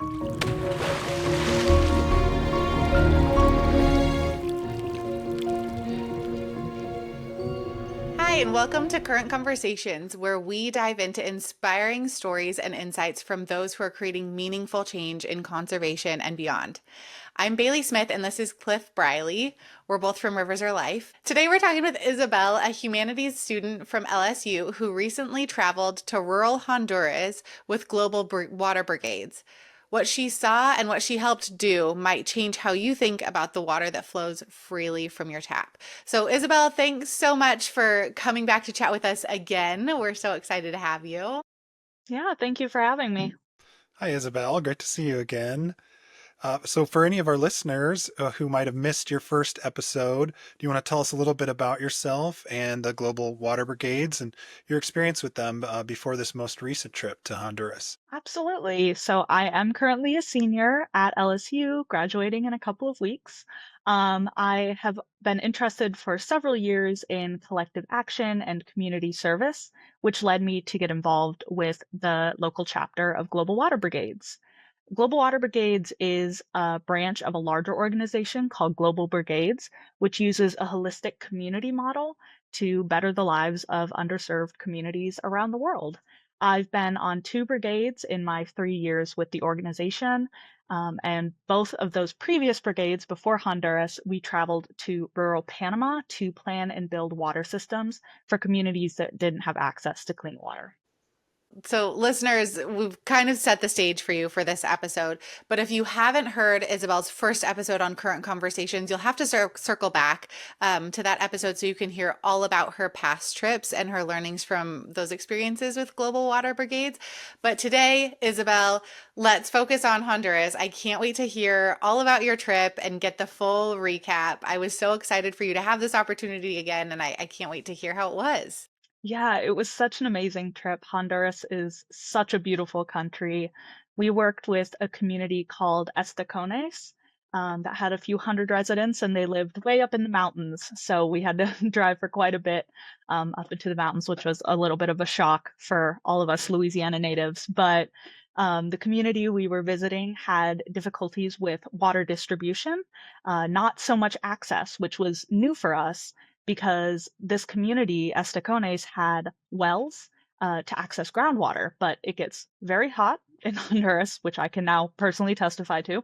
Hi, and welcome to Current Conversations, where we dive into inspiring stories and insights from those who are creating meaningful change in conservation and beyond. I'm Bailey Smith, and this is Clif Briley. We're both from Rivers Are Life. Today, we're talking with Isabel, a humanities student from LSU who recently traveled to rural Honduras with Global Water Brigades. What she saw and what she helped do might change how you think about the water that flows freely from your tap. So, Isabel, thanks so much for coming back to chat with us again. We're so excited to have you. Yeah, thank you for having me. Hi, Isabel. Great to see you again. So, for any of our listeners who might have missed your first episode, do you want to tell us a little bit about yourself and the Global Water Brigades and your experience with them before this most recent trip to Honduras? Absolutely. So I am currently a senior at LSU, graduating in a couple of weeks. I have been interested for several years in collective action and community service, which led me to get involved with the local chapter of Global Water Brigades. Global Water Brigades is a branch of a larger organization called Global Brigades, which uses a holistic community model to better the lives of underserved communities around the world. I've been on two brigades in my 3 years with the organization. And both of those previous brigades before Honduras, we traveled to rural Panama to plan and build water systems for communities that didn't have access to clean water. So, listeners, we've kind of set the stage for you for this episode. But if you haven't heard Isabel's first episode on Current Conversations, you'll have to circle back to that episode so you can hear all about her past trips and her learnings from those experiences with Global Water Brigades. But today, Isabel, let's focus on Honduras. I can't wait to hear all about your trip and get the full recap. I was so excited for you to have this opportunity again, and I can't wait to hear how it was. Yeah, it was such an amazing trip. Honduras is such a beautiful country. We worked with a community called Estacones that had a few hundred residents, and they lived way up in the mountains. So we had to drive for quite a bit up into the mountains, which was a little bit of a shock for all of us Louisiana natives. But the community we were visiting had difficulties with water distribution, not so much access, which was new for us because this community, Estacones, had wells to access groundwater, but it gets very hot in Honduras, which I can now personally testify to.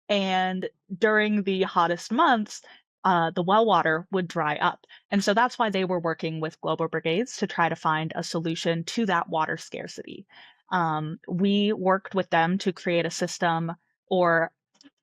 And during the hottest months, the well water would dry up. And so that's why they were working with Global Brigades to try to find a solution to that water scarcity. We worked with them to create a system or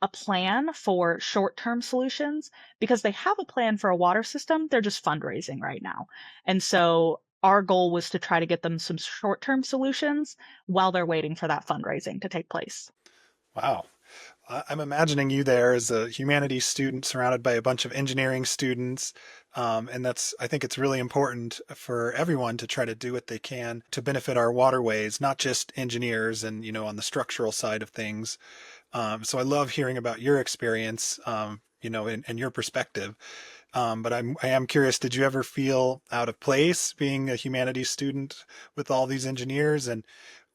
a plan for short-term solutions because they have a plan for a water system. They're just fundraising right now. And so our goal was to try to get them some short-term solutions while they're waiting for that fundraising to take place. Wow. I'm imagining you there as a humanities student surrounded by a bunch of engineering students. And I think it's really important for everyone to try to do what they can to benefit our waterways, not just engineers and, on the structural side of things. So I love hearing about your experience, and your perspective. But I am curious, did you ever feel out of place being a humanities student with all these engineers? And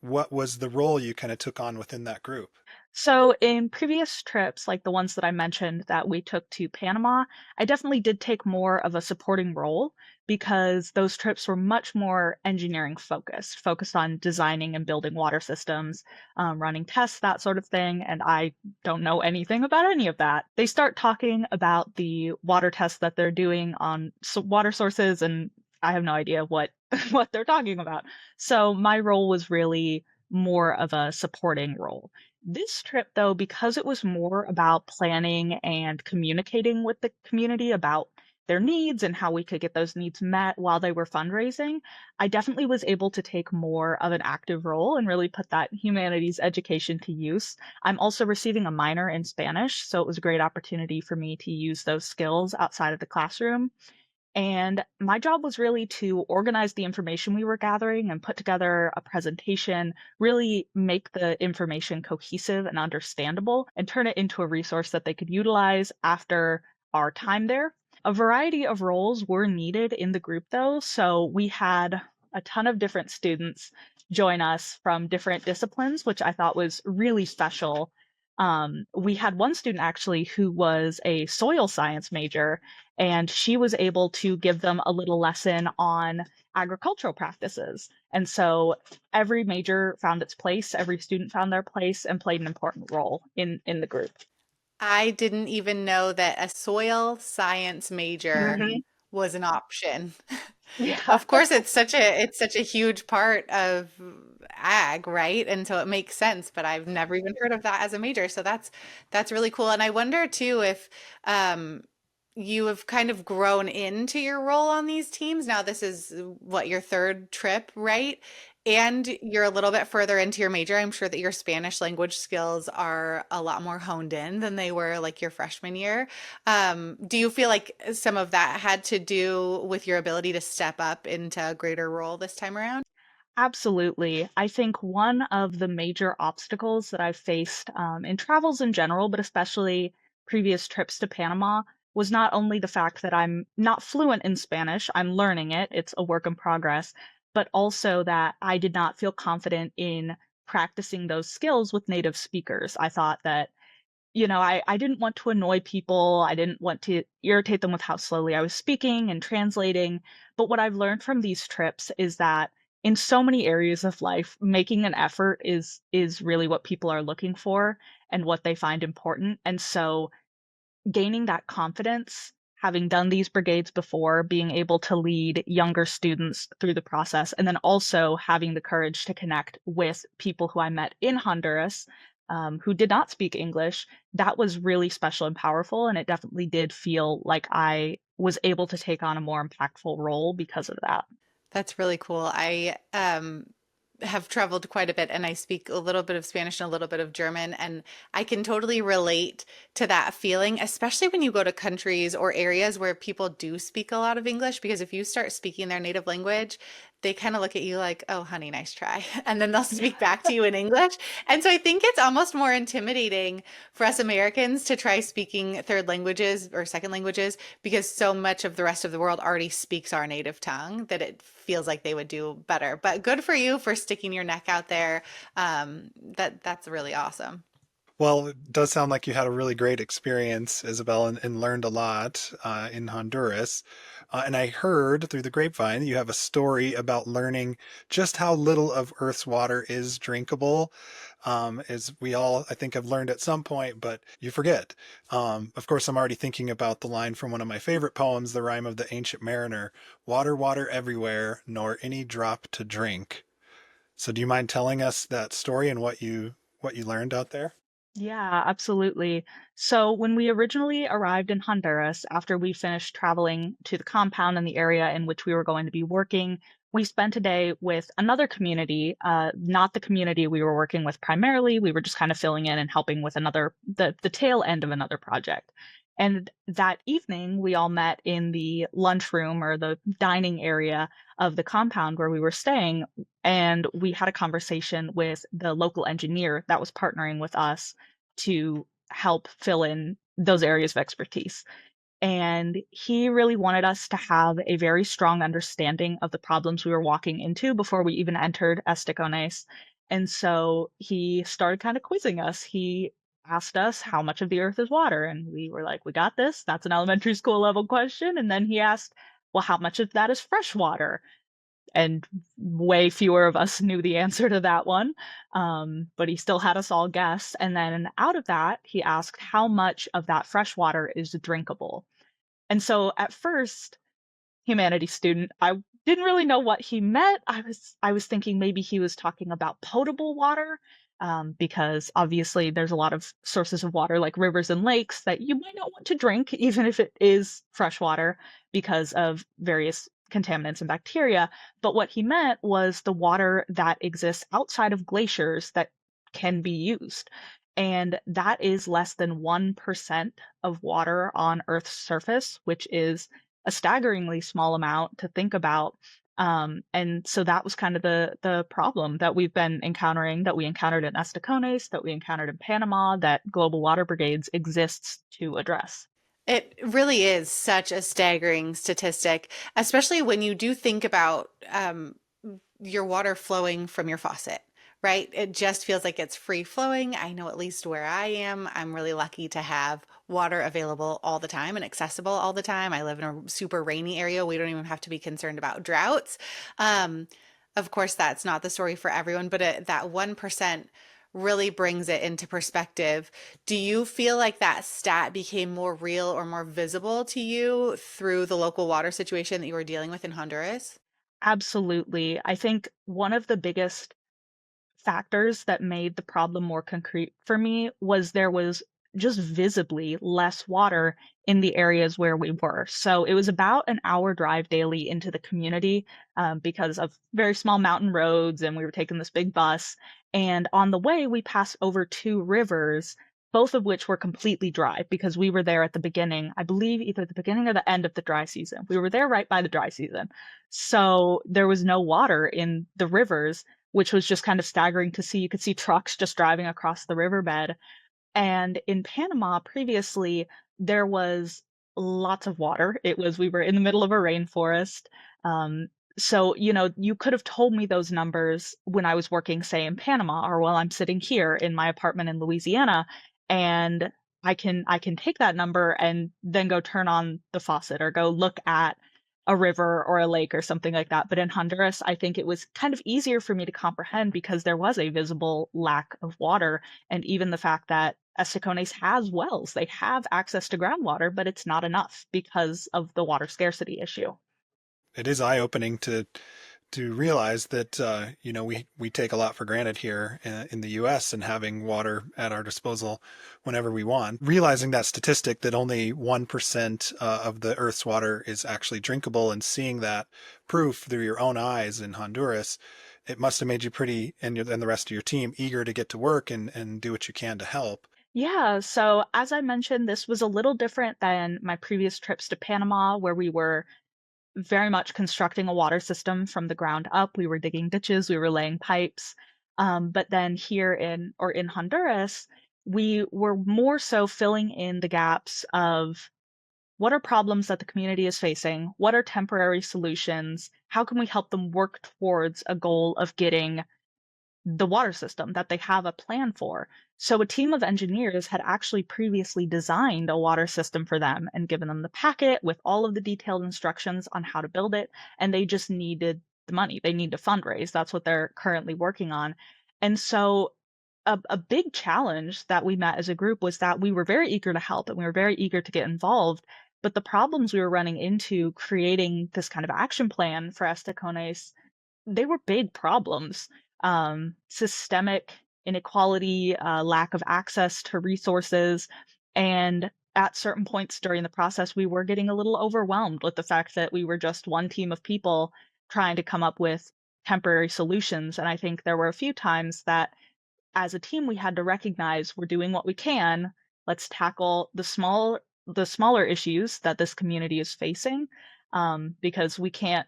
what was the role you kind of took on within that group? So in previous trips, like the ones that I mentioned that we took to Panama, I definitely did take more of a supporting role because those trips were much more engineering focused on designing and building water systems, running tests, that sort of thing. And I don't know anything about any of that. They start talking about the water tests that they're doing on water sources, and I have no idea what what they're talking about. So my role was really more of a supporting role. This trip, though, because it was more about planning and communicating with the community about their needs and how we could get those needs met while they were fundraising, I definitely was able to take more of an active role and really put that humanities education to use. I'm also receiving a minor in Spanish, so it was a great opportunity for me to use those skills outside of the classroom. And my job was really to organize the information we were gathering and put together a presentation, really make the information cohesive and understandable, and turn it into a resource that they could utilize after our time there. A variety of roles were needed in the group, though. So we had a ton of different students join us from different disciplines, which I thought was really special. We had one student actually who was a soil science major, and she was able to give them a little lesson on agricultural practices. And so every major found its place, every student found their place and played an important role in the group. I didn't even know that a soil science major Mhm. was an option. Yeah. Of course, it's such a huge part of ag, right? And so it makes sense, but I've never even heard of that as a major. So that's really cool. And I wonder too if um you have kind of grown into your role on these teams. Now this is what, your third trip, right? And you're a little bit further into your major. I'm sure that your Spanish language skills are a lot more honed in than they were like your freshman year. Do you feel like some of that had to do with your ability to step up into a greater role this time around? Absolutely. I think one of the major obstacles that I've faced in travels in general, but especially previous trips to Panama, was not only the fact that I'm not fluent in Spanish, I'm learning it, it's a work in progress, but also that I did not feel confident in practicing those skills with native speakers. I thought that I didn't want to annoy people. I didn't want to irritate them with how slowly I was speaking and translating. But what I've learned from these trips is that in so many areas of life, making an effort is really what people are looking for and what they find important. And so gaining that confidence, having done these brigades before, being able to lead younger students through the process, and then also having the courage to connect with people who I met in Honduras who did not speak English, that was really special and powerful. And it definitely did feel like I was able to take on a more impactful role because of that. That's really cool. I have traveled quite a bit and I speak a little bit of Spanish and a little bit of German, and I can totally relate to that feeling, especially when you go to countries or areas where people do speak a lot of English, because if you start speaking their native language, they kind of look at you like, "Oh, honey, nice try." And then they'll Yeah. speak back to you in English. And so I think it's almost more intimidating for us Americans to try speaking third languages or second languages, because so much of the rest of the world already speaks our native tongue that it feels like they would do better. But good for you for sticking your neck out there. That's really awesome. Well, it does sound like you had a really great experience, Isabel, and learned a lot in Honduras. And I heard through the grapevine that you have a story about learning just how little of Earth's water is drinkable. As we all, I think, have learned at some point, but you forget. Of course, I'm already thinking about the line from one of my favorite poems, The Rime of the Ancient Mariner: water, water everywhere, nor any drop to drink. So do you mind telling us that story and what you learned out there? Yeah, absolutely. So, when we originally arrived in Honduras, after we finished traveling to the compound in the area in which we were going to be working, we spent a day with another community, not the community we were working with primarily. We were just kind of filling in and helping with the tail end of another project. And that evening, we all met in the lunchroom or the dining area of the compound where we were staying, and we had a conversation with the local engineer that was partnering with us to help fill in those areas of expertise. And he really wanted us to have a very strong understanding of the problems we were walking into before we even entered Esticones. And so he started kind of quizzing us. He asked us how much of the earth is water. And we were like, we got this. That's an elementary school level question. And then he asked, well, how much of that is fresh water? And way fewer of us knew the answer to that one. But he still had us all guess. And then out of that, he asked how much of that fresh water is drinkable. And so at first, humanities student, I didn't really know what he meant. I was thinking maybe he was talking about potable water, because obviously there's a lot of sources of water like rivers and lakes that you might not want to drink, even if it is fresh water, because of various contaminants and bacteria. But what he meant was the water that exists outside of glaciers that can be used. And that is less than 1% of water on Earth's surface, which is a staggeringly small amount to think about. And so that was kind of the problem that we've been encountering, that we encountered in Estacones, that we encountered in Panama, that Global Water Brigades exists to address. It really is such a staggering statistic, especially when you do think about your water flowing from your faucet, right? It just feels like it's free flowing. I know at least where I am, I'm really lucky to have water available all the time and accessible all the time. I live in a super rainy area. We don't even have to be concerned about droughts. Um, of course, that's not the story for everyone, but that 1% really brings it into perspective. Do you feel like that stat became more real or more visible to you through the local water situation that you were dealing with in Honduras? Absolutely. I think one of the biggest factors that made the problem more concrete for me was there was just visibly less water in the areas where we were. So it was about an hour drive daily into the community because of very small mountain roads, and we were taking this big bus. And on the way, we passed over two rivers, both of which were completely dry because we were there at the beginning, I believe either the beginning or the end of the dry season. We were there right by the dry season. So there was no water in the rivers, which was just kind of staggering to see. You could see trucks just driving across the riverbed. And in Panama previously, there was lots of water. We were in the middle of a rainforest. Um, so, you could have told me those numbers when I was working, say, in Panama, or while I'm sitting here in my apartment in Louisiana, and I can take that number and then go turn on the faucet or go look at a river or a lake or something like that. But in Honduras, I think it was kind of easier for me to comprehend because there was a visible lack of water, and even the fact that Estacones has wells. They have access to groundwater, but it's not enough because of the water scarcity issue. It is eye-opening to realize that we take a lot for granted here in the U.S. and having water at our disposal whenever we want. Realizing that statistic that only 1% of the Earth's water is actually drinkable, and seeing that proof through your own eyes in Honduras, it must have made you pretty, and the rest of your team, eager to get to work and do what you can to help. Yeah, so as I mentioned, this was a little different than my previous trips to Panama, where we were very much constructing a water system from the ground up. We were digging ditches, we were laying pipes. But then here in Honduras, we were more so filling in the gaps of what are problems that the community is facing? What are temporary solutions? How can we help them work towards a goal of getting the water system that they have a plan for? So a team of engineers had actually previously designed a water system for them and given them the packet with all of the detailed instructions on how to build it, and they just needed the money. They need to fundraise. That's what they're currently working on. And so a big challenge that we met as a group was that we were very eager to help and we were very eager to get involved. But the problems we were running into creating this kind of action plan for Estacones, they were big problems. Systemic inequality, lack of access to resources, and at certain points during the process, we were getting a little overwhelmed with the fact that we were just one team of people trying to come up with temporary solutions. And I think there were a few times that as a team we had to recognize we're doing what we can. Let's tackle the smaller issues that this community is facing, because we can't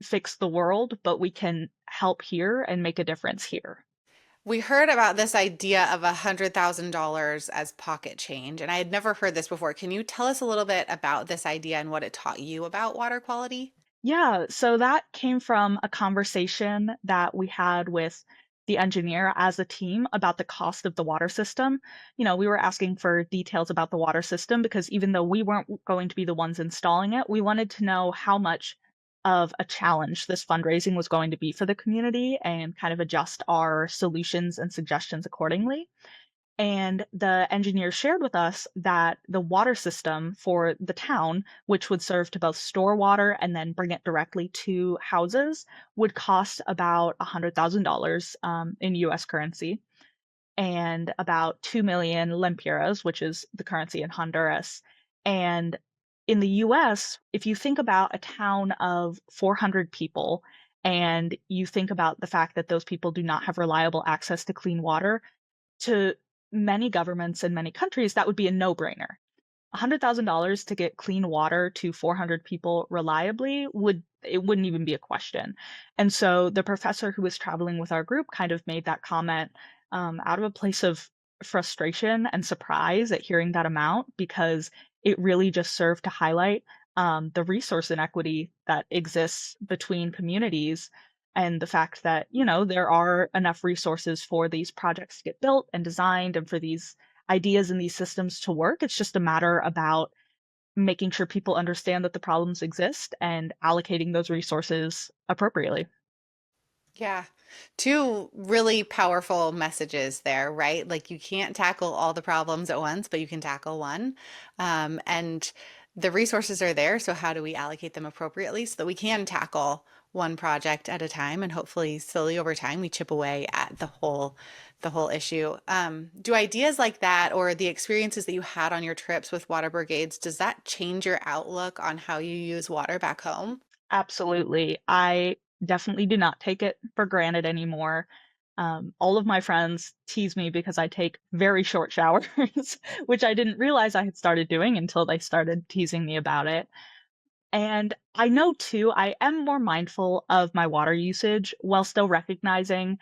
fix the world, but we can help here and make a difference here. We heard about this idea of $100,000 as pocket change, and I had never heard this before. Can you tell us a little bit about this idea and what it taught you about water quality? Yeah, so that came from a conversation that we had with the engineer as a team about the cost of the water system. We were asking for details about the water system because even though we weren't going to be the ones installing it, we wanted to know how much of a challenge this fundraising was going to be for the community and kind of adjust our solutions and suggestions accordingly. And the engineer shared with us that the water system for the town, which would serve to both store water and then bring it directly to houses, would cost about $100,000 in US currency and about 2 million lempiras, which is the currency in Honduras. And in the US, if you think about a town of 400 people and you think about the fact that those people do not have reliable access to clean water, to many governments in many countries, that would be a no-brainer. $100,000 to get clean water to 400 people reliably wouldn't even be a question. And so the professor who was traveling with our group kind of made that comment out of a place of frustration and surprise at hearing that amount because it really just served to highlight the resource inequity that exists between communities. and the fact that, there are enough resources for these projects to get built and designed and for these ideas and these systems to work. It's just a matter about making sure people understand that the problems exist and allocating those resources appropriately. Yeah. Two really powerful messages there, right? Like you can't tackle all the problems at once, but you can tackle one. And the resources are there. So how do we allocate them appropriately so that we can tackle one project at a time and hopefully slowly over time we chip away at the whole issue. Do ideas like that or the experiences that you had on your trips with water brigades, does that change your outlook on how you use water back home? Absolutely. I definitely do not take it for granted anymore. All of my friends tease me because I take very short showers, which I didn't realize I had started doing until they started teasing me about it. And I know too, I am more mindful of my water usage while still recognizing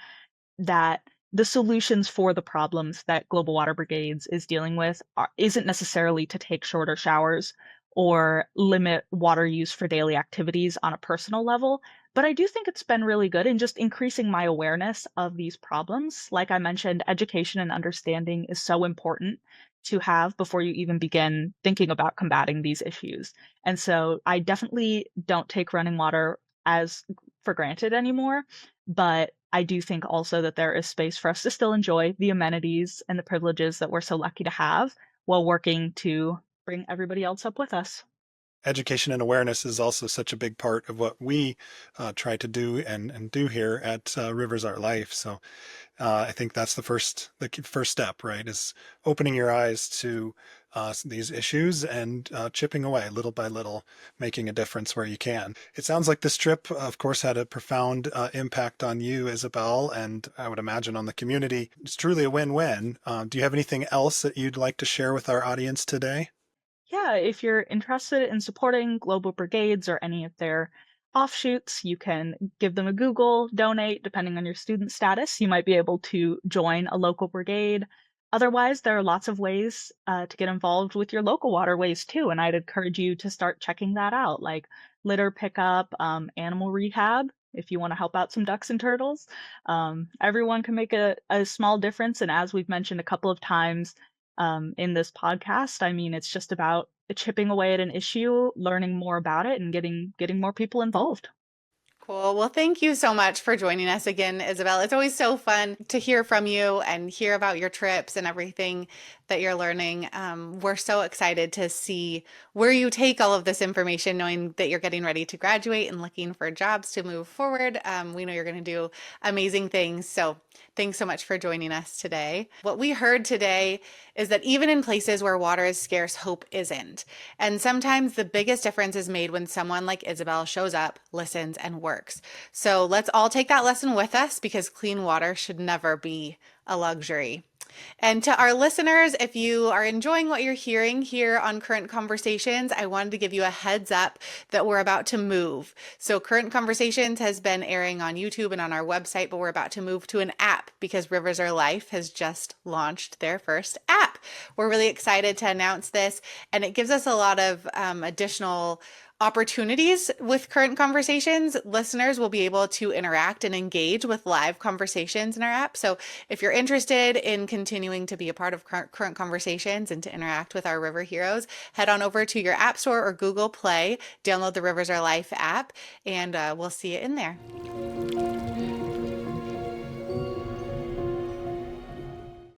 that the solutions for the problems that Global Water Brigades is dealing with isn't necessarily to take shorter showers or limit water use for daily activities on a personal level. But I do think it's been really good in just increasing my awareness of these problems. Like I mentioned, education and understanding is so important to have before you even begin thinking about combating these issues. And so I definitely don't take running water as for granted anymore. But I do think also that there is space for us to still enjoy the amenities and the privileges that we're so lucky to have while working to bring everybody else up with us. Education and awareness is also such a big part of what we try to do and do here at Rivers Our Life. So I think that's the first step, right? Is opening your eyes to these issues and chipping away little by little, making a difference where you can. It sounds like this trip, of course, had a profound impact on you, Isabel, and I would imagine on the community. It's truly a win-win. Do you have anything else that you'd like to share with our audience today? Yeah, if you're interested in supporting Global Brigades or any of their offshoots, you can give them a Google, donate, depending on your student status. You might be able to join a local brigade. Otherwise, there are lots of ways to get involved with your local waterways too, and I'd encourage you to start checking that out, like litter pickup, animal rehab, if you want to help out some ducks and turtles. Everyone can make a small difference, and as we've mentioned a couple of times, in this podcast. I mean, it's just about chipping away at an issue, learning more about it, and getting more people involved. Cool. Well, thank you so much for joining us again, Isabel. It's always so fun to hear from you and hear about your trips and everything that you're learning. We're so excited to see where you take all of this information, knowing that you're getting ready to graduate and looking for jobs to move forward. We know you're going to do amazing things. So thanks so much for joining us today. What we heard today is that even in places where water is scarce, hope isn't. And sometimes the biggest difference is made when someone like Isabel shows up, listens, and works. So let's all take that lesson with us because clean water should never be a luxury. And to our listeners, if you are enjoying what you're hearing here on Current Conversations, I wanted to give you a heads up that we're about to move. So Current Conversations has been airing on YouTube and on our website, but we're about to move to an app because Rivers Are Life has just launched their first app. We're really excited to announce this, and it gives us a lot of additional opportunities with Current Conversations. Listeners will be able to interact and engage with live conversations in our app. So if you're interested in continuing to be a part of Current Conversations and to interact with our river heroes, head on over to your App Store or Google Play, download the Rivers Are Life app, and we'll see you in there.